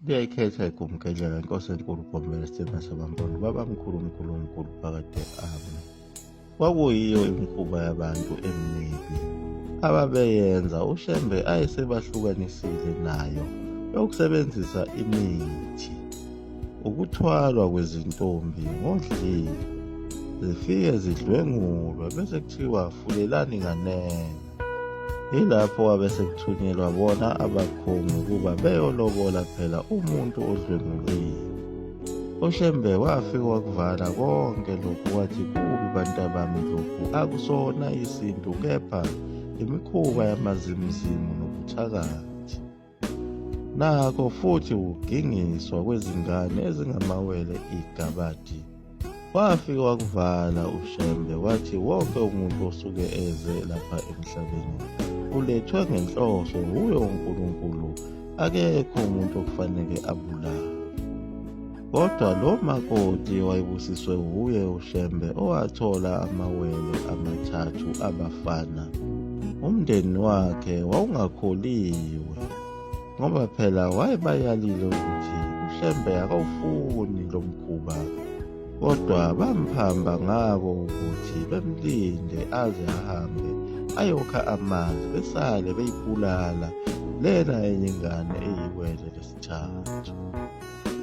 Liyayikhetha igumgedlela inkosi enkulu uGomela Sithemba Shabampondo babamkhulu uNkulunkulu phakade abo. Kwakuyiyo imikhuba yabantu emibi ababeyenza uShembe ayesebahlukanisile nayo yokusebenzisa imithi, ukuthwalwa kwezintombi ngodlili zifike zidlwengulwe bese kuthiwa fulelani nganene. Yilapho wabe sekuthunyelwa bona abakhongi ukuba beyolobola phela umuntu odlwenguliwe. UShembe wafika wakuvala konke lokhu wathi, kubi bantabami, lokhu akusona isintu kepha imikhuba yamazimzimu nobuthakathi. Nakho futhi ukugingiswa kwezingane ezingamawele igabadi. Wafika wakuvala uShembe wathi wonke umuntu osuke eze lapha emhlabeni ulethwe ngenhloso uye uNkulunkulu, akekho umuntu okufanele abulawe. Kodwa lo makoti wayebusiswe uye uShembe owathola amawele amathathu abafana. Umndeni wakhe wawungakholiwe ngoba phela wayebayalile ukuthi uShembe akawufuni lo mkhuba, kodwa bamphamba ngako ukuthi bemlinde aze ahambe ayokha amanzi besale beyibulala lena enye ingane eyiwele lesithathu.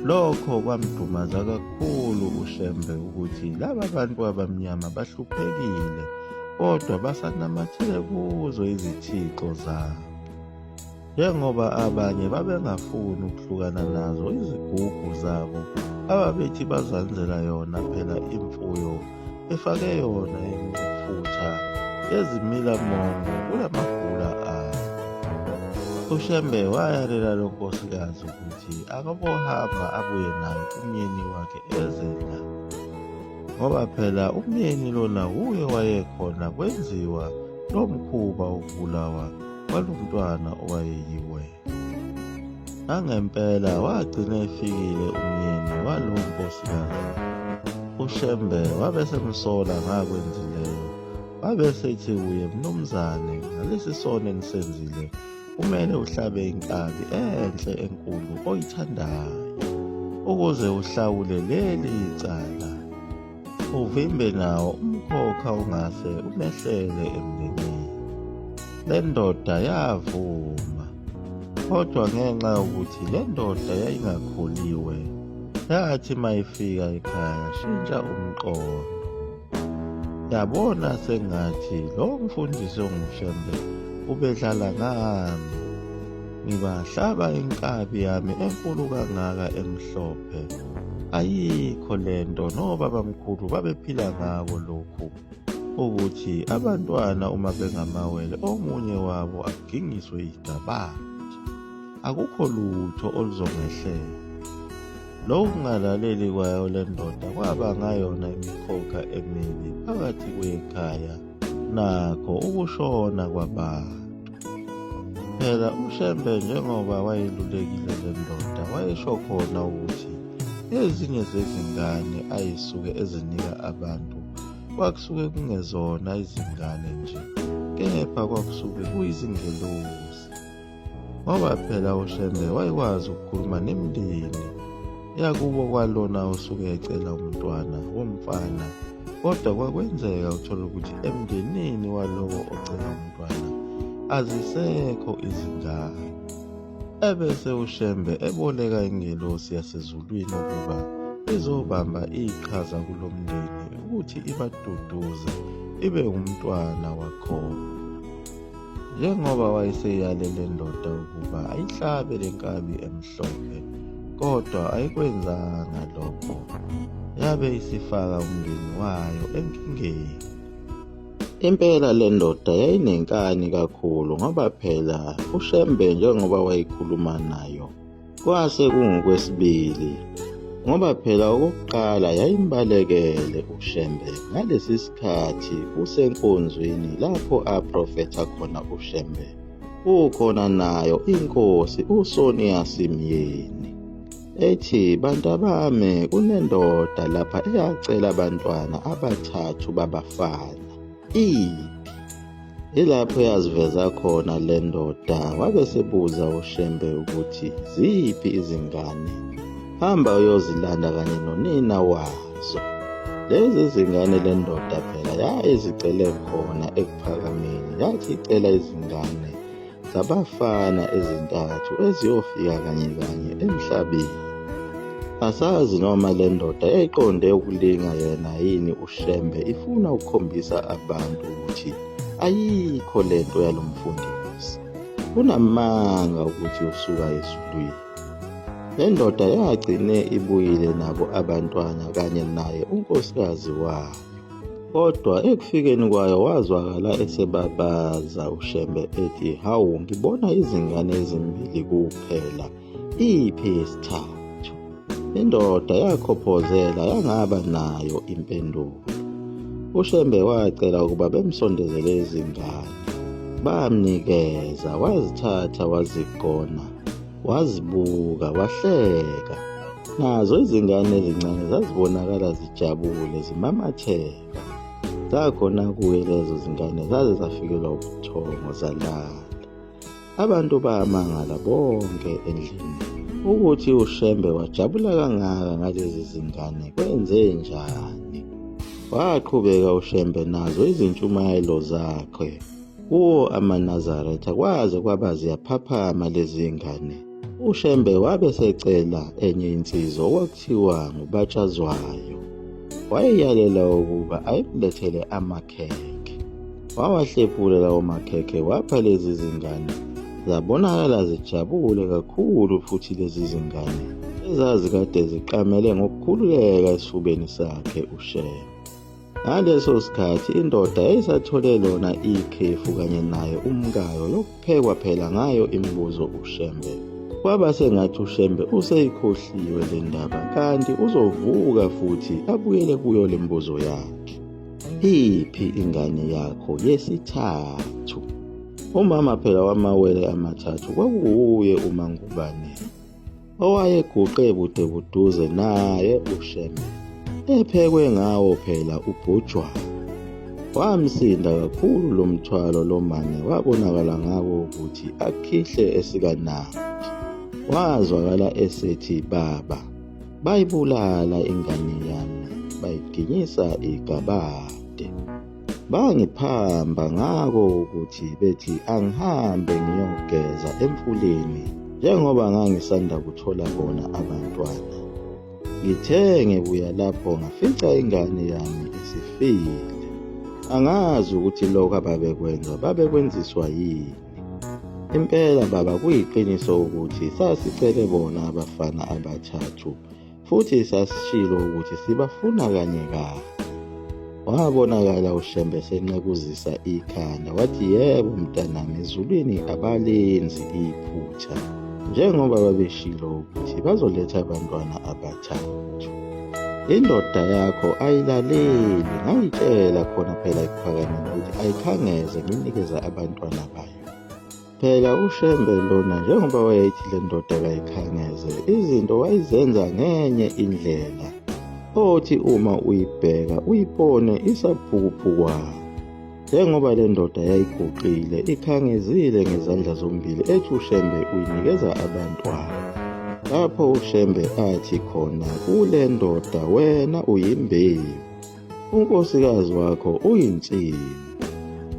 Lokho kwamdumaza kakhulu uShembe ukuthi laba bantu abamnyama bahluphekile kodwa basanamathele kuzo izithixo zabo. Njengoba abanye babengafuni ukuhlukana nazo izigubhu zabo ababethi bazanzela yona phela imfuyo befake yona imfutha yezimilamongo kulamagula abo. uShembe wayalela lo nkosikazi ukuthi akabohamba abuye naye umyeni wakhe ezela, ngoba phela umyeni lona uye wayekhona kwenziwa lo mkhuba wokubulawa kwalo mntwana owayeyiwe. Angempela wagcina efikile umyeni walo nkosikazi. uShembe wabesemsola ngakwenzileyo, wabesethi kuye, mnumzane, ngalesi sono enisenzile kumele uhlabe inkabi enhle enkulu oyithandayo ukuze uhlawule leli icala, uvimbe nawo umkhokha ungase umehlele emndenini. Le ndoda yavuma, kodwa ngenxa yokuthi le ndoda yayingakholiwe yathi mayifika ekhaya yashintsha umqondo. Yabona sengathi lo mfundisi onguShembe ubedlala ngami, ngibahlaba inkabi yami enkulu kangaka emhlophe. Ayikho lento nobabamkhulu babephila ngako lokhu, ukuthi abantwana uma bengamawele omunye wabo agingiswe igabadi. Akukho lutho oluzongehlela. Lokhu kungalaleli kwayo le ndoda kwaba ngayona imikhokha emibi phakathi kwekhaya nakho ukushona kwabantu. Phela uShembe njengoba wayelulekile le ndoda wayesho khona ukuthi ezinye zezingane ayisuke ezinika abantu kwakusuke kungezona izingane nje, kepha kwakusuke kuyizingelosi. Ngoba phela uShembe wayekwazi ukukhuluma nemindeni yakubo kwalona osuke ecela umntwana womfana, kodwa kwakwenzeka uthola ukuthi emndenini walowo ocela umntwana azisekho izingane. Ebese uShembe eboleka ingelosi yasezulwini ukuba izobamba iqhaza kulo mndeni ukuthi ibaduduze ibe umntwana wakhona. Njengoba wayeseyale le ndoda ukuba ayihlabe le nkabi emhlophe, kodwa ayikwenzanga lokho, yabe isifaka umndeni wayo enkingeni. Impela le ndoda yayinenkani kakhulu ngoba phela uShembe njengoba wayikhuluma nayo kwase kungokwesibili, ngoba phela okokuqala yayimbalekele uShembe ngalesi sikhathi usenkonzweni lapho aprofetha khona uShembe. Kukhona nayo inkosi uSonia Simyeni ethi, bantabami, kunendoda lapha eyacela abantwana abathathu babafana. Iphi? Ilapho yaziveza khona le ndoda wabe sebuza uShembe ukuthi ziphi izingane, hamba uyozilanda kanye nonina wazo. Lezi zingane le ndoda phela yayizicele khona ekuphakameni, yathi icela izingane zabafana ezintathu eziyofika kanye kanye emhlabeni. Asazi noma le ndoda yayiqonde ukulinga yena yini uShembe ifuna ukukhombisa abantu ukuthi ayikho lento yalo mfundisi, unamanga ukuthi usuka ezulwini. Le ndoda yagcine ibuyile nabo abantwana kanye naye unkosikazi wayo, kodwa ekufikeni kwayo wazwakala esebabaza uShembe ethi, hawu, ngibona izingane ezimbili kuphela, iphi yesithathu? Indoda yakhophozela yangaba nayo impendulo. uShembe wacela ukuba bemsondezele izingane, bamnikeza, wazithatha wazigqona, wazibuka, wahleka. Nazo izingane ezincane zazibonakala zijabule, zimamatheka. Zakhona kuye lezo zingane zaze zafikelwa ubuthongo zalala. Abantu bamangala bonke endlini ukuthi uShembe wajabula kangaka ngalezi zingane, kwenze njani? Waqhubeka uShembe nazo izintshumayelo zakhe kuwo amaNazaretha, kwaze kwaba ziyaphaphama lezi ngane. uShembe wabe secela enye insizwa okwakuthiwa nguBatshazwayo. Wayeyalela ukuba ayimlethele amakhekhe. Wawahlephula lawo makhekhe wapha lezi zingane. Zabonakala zijabule kakhulu, futhi lezi zingane ezazikade ziqamele ngokukhululeka esifubeni sakhe uShembe. Ngaleso sikhathi indoda yayisathole lona ikhefu kanye naye umkayo lokuphekwa phela ngayo imibuzo uShembe. Kwaba sengathi uShembe useyikhohliwe le ndaba, kanti uzovuka futhi abuyele kuyo le mbuzo yakhe. Iphi ingane yakho yesithathu? Umama phela wamawele amathathu kwakuwuye uMangubane, owayeguqe bude buduze naye uShembe, ephekwe ngawo phela ubhujwana. Wamsinda kakhulu lo mthwalo lo mane, wabonakala ngako ukuthi akhihle esikanandi. Wazwakala esethi, baba, bayibulala ingane yami, bayiginyisa igabade. Bangiphamba ngako ukuthi bethi angihambe ngiyogeza emfuleni njengoba ngangisanda kuthola bona abantwana. Ngithe ngibuya lapho ngafica ingane yami isifile. Angazi ukuthi lokho ababekwenza babekwenziswa yini. Impela baba, kuyiqiniso ukuthi sasicele bona abafana abathathu, futhi sasishilo ukuthi sibafuna kanye kanye. Wabonakala uShembe senqekuzisa ikhanda, wathi, yebo mntanami, ezulwini abalenzi iphutha, njengoba babeshilo ukuthi bazoletha abantwana abathathu. Indoda yakho ayilaleli, ngayitshela khona phela ekuphakameni ukuthi ayikhangeze nginikeza abantwana bayo. Phela uShembe lona, njengoba wayethi le ndoda kayikhangeze, izinto wayizenza ngenye indlela othi uma uyibheka uyibone isaphukuphukwano. Njengoba le ndoda yayiguqile ikhangezile ngezandla zombili, ethi uShembe uyinikeza abantwana. Lapho uShembe athi khona kule ndoda, wena uyimbewu, unkosikazi wakho uyinsimbi.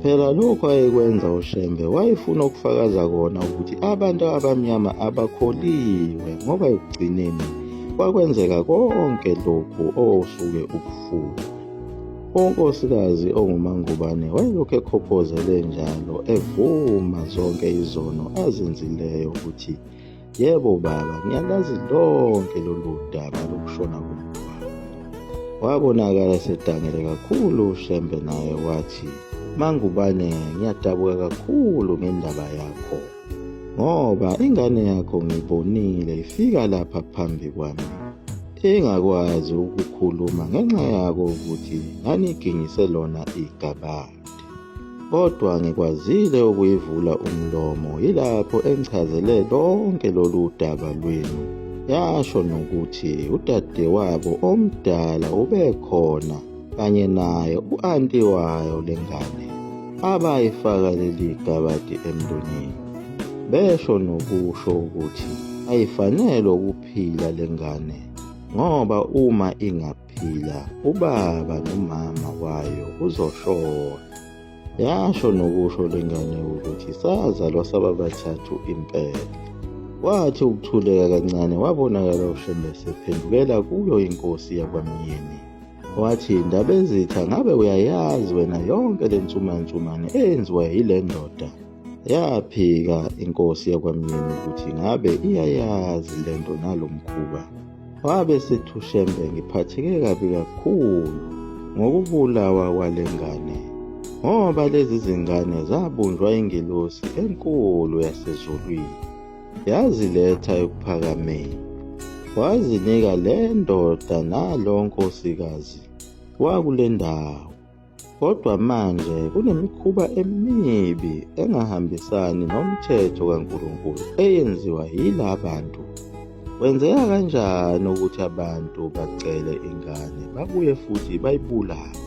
Phela lokho ayekwenza uShembe wayefuna ukufakaza kona ukuthi abantu abamnyama abakholiwe, ngoba ekugcineni kwakwenzeka konke lokhu osuke ukufuna. Unkosikazi onguMangubane wayelokhu ekhophozele njalo, evuma zonke izono azenzileyo ukuthi, yebo baba, ngiyalazi lonke lolu daba lokushona komntwana. Wabonakala esedangele kakhulu uShembe, naye wathi, Mangubane, ngiyadabuka kakhulu ngendaba yakho, ngoba ingane yakho ngibonile ifika lapha phambi kwami, ingakwazi ukukhuluma ngenxa yako ukuthi nganiginyise lona igabade. Kodwa ngikwazile ukuyivula umlomo, yilapho engichazele lonke lolu daba lwenu. Yasho nokuthi udadewabo omdala ubekhona kanye naye u-anti wayo lengane. abayifaka leli kabati emlonyeni. Besho nokusho ukuthi ayifanele ukuphila lengane ngoba uma ingaphila ubaba nomama wayo uzoshona. Yasho nokusho lengane ukuthi sazalwa sababathathu impela. Kwathi ukuthuleka kancane wabonakala uShembe sephendukela kuyo inkosi yakwaMyeni. Wathi, Ndabezitha, ngabe uyayazi wena yonke le nsumansumane eyenziwa yile ndoda? Yaphika inkosi yakwaMyeni ukuthi ngabe iyayazi lento nalo mkhuba. Wabe sethi uShembe, ngiphatheke kabi kakhulu ngokubulawa kwale ngane, ngoba lezi zingane zabunjwa ingelosi enkulu yasezulwini, yaziletha ekuphakameni, wazinika le ndoda nalo nkosikazi wakule ndawo. Kodwa manje kunemikhuba emibi engahambisani nomthetho kaNkulunkulu eyenziwa yila bantu. Kwenzeka kanjani ukuthi abantu bacele ingane babuye futhi bayibulale?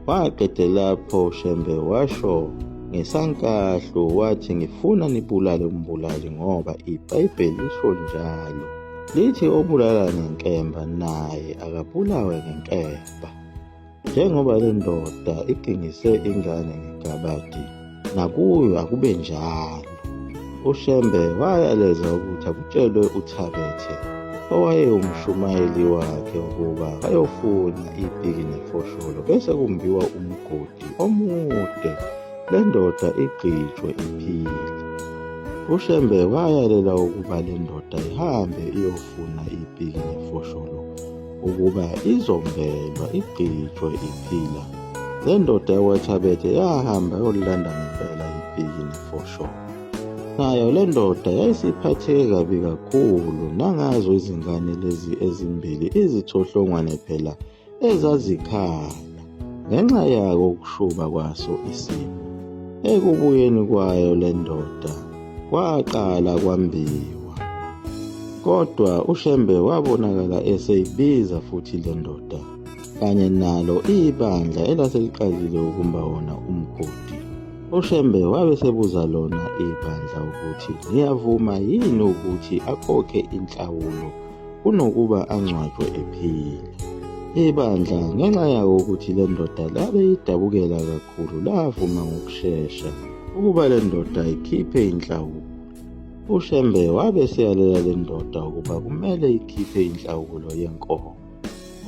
Waqede lapho uShembe washo ngesankahlo wathi, ngifuna nibulale umbulali ngoba iBhayibheli lisho njalo. Lithi obulala ngenkemba naye akabulawe ngenkemba. Njengoba le ndoda igingise ingane ngekabati, nakuyo akube njalo. uShembe wayaleza ukuthi akutshelwe uThabethe owayewumshumayeli wakhe ukuba ayofuna ibhiki nefosholo bese kumbiwa umgodi omude le ndoda igqitshwe iphile. uShembe wayalela ukuba le ndoda ihambe iyofuna ibhiki nefosholo ukuba izombelwa igqitshwe iphila. Le ndoda yakwaThabethe yahamba yolilanda ngempela ibhiki nefosholo. Nayo le ndoda yayisiphatheke kabi kakhulu nangazo izingane lezi ezimbili izithohlongwane phela ezazikhala ngenxa yako ukushuba kwaso isimo. Ekubuyeni kwayo le ndoda kwaqala kwambiwa, kodwa uShembe wabonakala eseyibiza futhi le ndoda kanye nalo ibandla elaseliqalile ukumba wona umgodi. uShembe wabe sebuza lona ibandla ukuthi niyavuma yini ukuthi akhokhe inhlawulo kunokuba angcwatshwe ephila. Ibandla ngenxa yawo ukuthi le ndoda labe idabukela kakhulu lavuma ngokushesha ukuba le ndoda ikhiphe inhlawulo. uShembe wabe seyalela le ndoda ukuba kumele ikhiphe inhlawulo yenkomo.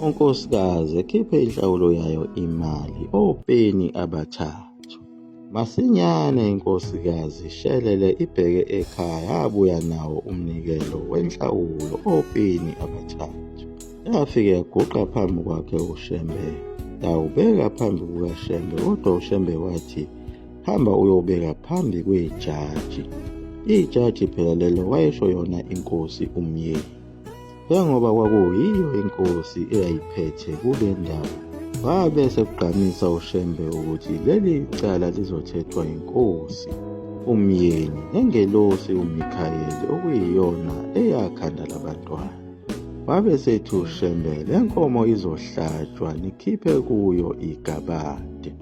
unkosikazi ekhiphe inhlawulo yayo imali openi abathathu. Masinyane inkosikazi ishelele ibheke ekhaya yabuya nawo umnikelo wenhlawulo openi abathathu. Yafike yaguqa phambi kwakhe uShembe, yawubeka phambi kukaShembe, kodwa uShembe wathi, hamba uyobeka phambi kwejaji. Ijaji phela lelo wayesho yona inkosi uMyeni. Njengoba kwakuyiyo inkosi eyayiphethe kule ndawo, wabe sekugqamisa uShembe ukuthi leli cala lizothethwa inkosi uMyeni nengelosi uMikhayeli okuyiyona eyakhanda labantwana. Wabe sethi uShembe, le nkomo izohlatshwa nikhiphe kuyo igabade,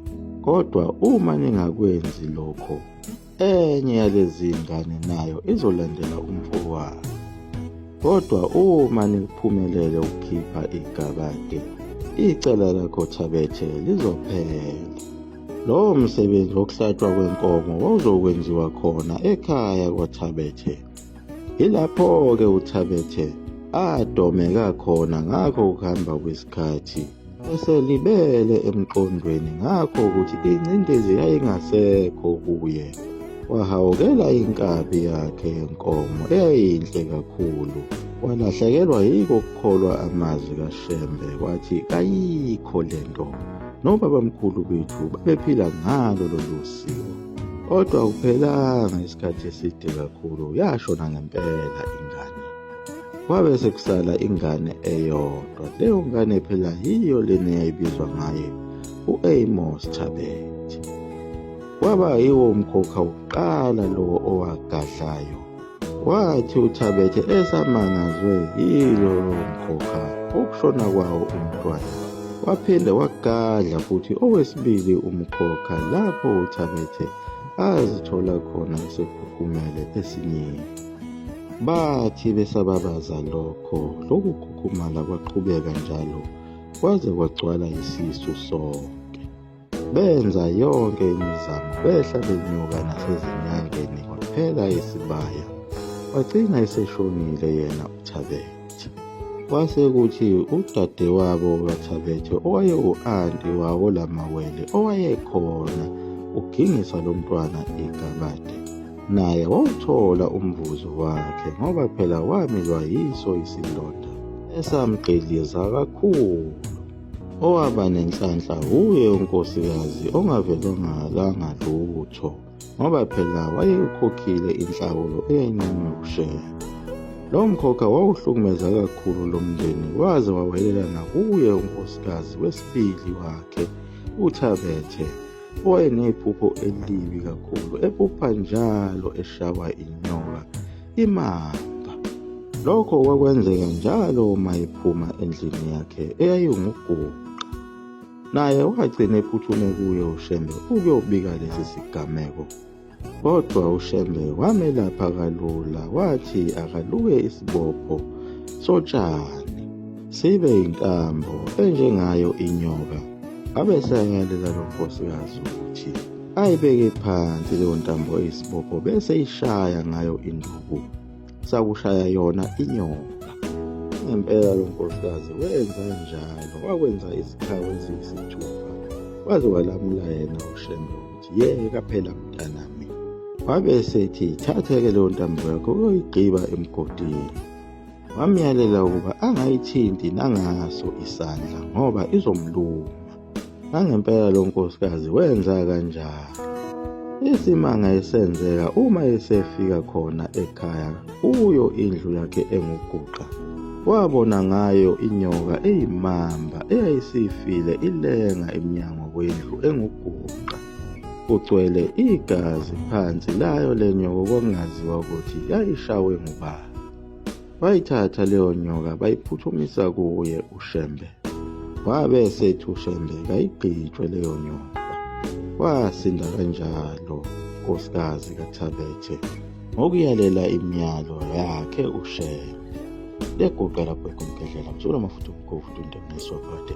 kodwa uma ningakwenzi lokho enye yalezi ngane nayo izolandela umfowabo. Kodwa uma niphumelele ukukhipha igabade, icala lakho Thabethe lizophela. Lowo msebenzi wokuhlatshwa kwenkomo wawuzokwenziwa khona ekhaya kwaThabethe. Ilapho-ke uThabethe adomeka khona ngakho ukuhamba kwesikhathi, eselibele emqondweni ngakho ukuthi ingcindezi yayingasekho kuye. Wahawukela inkabi yakhe yenkomo eyayinhle kakhulu, walahlekelwa yiko ukukholwa amazwi kaShembe, wathi kayikho lento nobabamkhulu bethu babephila ngalo lolu siko. Kodwa akuphelanga isikhathi eside kakhulu, yashona ngempela ingane. Kwabe sekusala ingane eyodwa, leyo ngane phela yiyo lena eyayibizwa ngaye u-Amos Thabethe. Kwaba yiwo umkhokha wokuqala lo owagadlayo. Wathi uThabethe esamangazwe yilo mkhokha ukushona kwawo umntwana, Waphinde wagadla futhi owesibili umkhokha lapho uThabethe azithola khona esekhukhumele esiningi. Bathi besababaza lokhu kukhukhumala kwaqhubeka njalo kwaze kwagcwala isisu sonke. Benza yonke imizamo, behla benyuka nasezinyangeni kwaphela isibaya. Wagcina eseshonile yena uThabethe. Kwasekuthi udadewabo kaThabethe owaye u-anti wawo lamawele owayekhona ugingisa lo mntwana iGabade, naye wawuthola umvuzo wakhe ngoba phela wamilwa yiso isilonda esamgqiliza kakhulu. Owaba nenhlanhla uye unkosikazi ongavelanga lutho ngoba phela wayekhokhile inhlawulo eyayincanywe uShembe. Lo mkhokha wawuhlukumeza kakhulu lo mndeni waze wawelela nakuye unkosikazi wesibili wakhe uThabethe owayenephupho elibi kakhulu, ephupha njalo eshawa inyoka imamba. Lokho kwakwenzeka njalo uma ephuma endlini yakhe eyayinguguqa. Naye wagcina ephuthume kuye uShembe ukuyobika lesi sigameko. Kodwa uShembe wamelapha kalula, wathi akaluke isibopho sotshani sibe yinkambo enjengayo inyoka. Abeseyanyalela lo nkosikazi ukuthi ayibeke phansi leyo ntambo eyisibopho bese ishaya ngayo induku, sakushaya yona inyoka. Ngempela lo nkosikazi wenza njalo, wakwenza izikhawu eziyisithupha, waze walamula yena uShembe ukuthi yeka phela mntanami. Wabe sethi thatha-ke leyo ntambo yakho uyoyigqiba emgodini. Wamyalela ukuba angayithinti nangaso isandla ngoba izomluma. Ngempela lo nkosikazi wenza kanjalo. Isimanga esenzeka uma esefika khona ekhaya kuyo indlu yakhe enguguqa, wabona ngayo inyoka eyimamba eyayisifile ilenga emnyango wendlu enguguqa. Kugcwele igazi phansi layo le nyoka okwakungaziwa ukuthi yayishawe ngubani. Wayithatha leyo nyoka bayiphuthumisa kuye uShembe. Wabe sethi uShembe kayigqitshwe leyo nyoka. Wasinda kanjalo unkosikazi kaThabethe ngokuyalela imiyalo yakhe uShembe. Leguqa lapho ekhomkedlela msula mafutha umkhofu into neswakade.